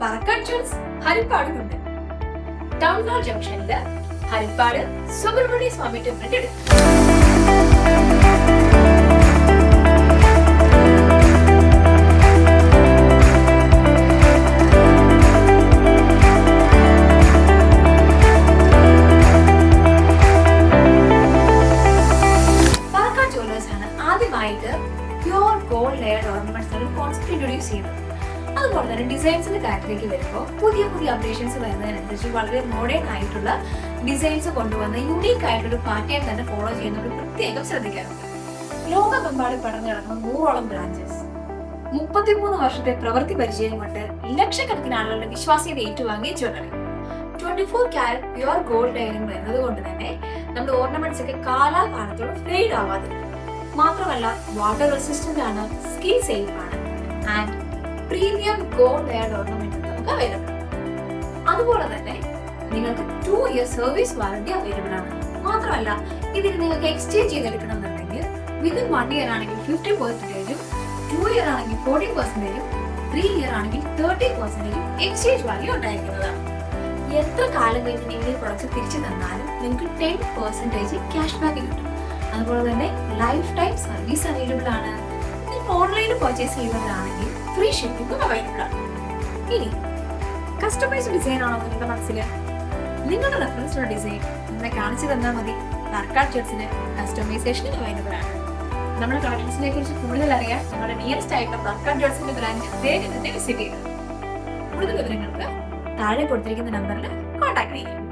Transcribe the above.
Parakkat Jewels Harippad ഉണ്ട്. Town hall ജംഗ്ഷനില് Harippad Subrahmanya സ്വാമി ടെമ്പിളിന്റെ അടുത്ത്. Palakkad jewellers ആണ് ആദ്യമായിട്ട് പ്യൂർ ഗോൾഡ് ലെയർഡ് ഓർണമെന്റ്സ് ഒരു കോൺസെപ്റ്റ് ഇൻട്രൊഡ്യൂസ് ചെയ്യുന്നത്. അതുപോലെ തന്നെ ഡിസൈൻസിന്റെ കാര്യത്തിലേക്ക് വരുമ്പോൾ പുതിയ അപ്ഡേഷൻസ് വരുന്നതിനനുസരിച്ച് വളരെ മോഡേൺ ആയിട്ടുള്ള ഡിസൈൻസ് കൊണ്ടുവന്ന് യൂണീക്ക് ആയിട്ടൊരു പാറ്റേൺ തന്നെ ഫോളോ ചെയ്യുന്നത് പ്രത്യേകം ശ്രദ്ധിക്കാറുണ്ട്. ലോകമെമ്പാടും പടർന്നു കിടക്കുന്ന 100ഓളം ബ്രാഞ്ചസ്, 33 വർഷത്തെ പ്രവൃത്തി പരിചയം കൊണ്ട് ലക്ഷക്കണക്കിന് ആളുകളുടെ വിശ്വാസ്യത ഏറ്റുവാങ്ങിയ jewellery, 24 carrot pure gold layering വരുന്നത് കൊണ്ട് തന്നെ നമ്മുടെ ഓർണമെന്റ്സ് ഒക്കെ കാലാകാലത്തോടെ ഫെയ്ഡ് ആവാതെ, മാത്രമല്ല വാട്ടർ റെസിസ്റ്റന്റ് ആണ്, സ്കിൻ സേഫ് ആണ് and premium gold layered ornament നമുക്ക് അവൈലബിൾ. അതുപോലെ തന്നെ നിങ്ങൾക്ക് 2 ഇയർ സർവീസ് വാറന്റി അവൈലബിൾ ആണ്. മാത്രമല്ല ഇതിന് നിങ്ങൾക്ക് എക്സ്ചേഞ്ച് ചെയ്തെടുക്കണമെന്നുണ്ടെങ്കിൽ വിതിൻ 1 ഇയർ ആണെങ്കിൽ 50%, 2 ഇയർ ആണെങ്കിൽ 40%, 3 ഇയർ ആണെങ്കിൽ 30% എക്സ്ചേഞ്ച് വാല്യൂ ഉണ്ടായിരിക്കുന്നതാണ്. എത്ര കാലം കഴിഞ്ഞ് നിങ്ങൾ ഈ പ്രൊഡക്റ്റ് തിരിച്ചു തന്നാലും നിങ്ങൾക്ക് 10% ക്യാഷ് ബാക്ക് കിട്ടും. അതുപോലെ തന്നെ ലൈഫ് ടൈം സർവീസ് അവൈലബിൾ ആണ്. നിങ്ങൾക്ക് ഓൺലൈനിൽ പർച്ചേസ് ചെയ്യുന്നവരാണെങ്കിൽ ഫ്രീ ഷിപ്പിംഗും അവൈലബിൾ ആണ്. ഇനി കസ്റ്റമൈസ്ഡ് ഡിസൈൻ ആണോ നിങ്ങളുടെ മനസ്സിൽ? നിങ്ങളുടെ റെഫറൻസിലുള്ള ഡിസൈൻ നിങ്ങളെ കാണിച്ചു തന്നാൽ മതി. പാലക്കാട് ജുവൽസിന് കസ്റ്റമൈസേഷനും അവൈലബിൾ ആണ്. നമ്മുടെ കളക്ഷൻസിനെ കുറിച്ച് കൂടുതൽ അറിയാൻ നിങ്ങളുടെ നിയറസ്റ്റ് ആയിട്ടുള്ള പാലക്കാട് ജുവൽസിന്റെ ബ്രാഞ്ച് വേഗം തന്നെ വിസിറ്റ് ചെയ്യുക. കൂടുതൽ വിവരങ്ങൾക്ക് താഴെ കൊടുത്തിരിക്കുന്ന നമ്പറിൽ കോൺടാക്ട് ചെയ്യുക.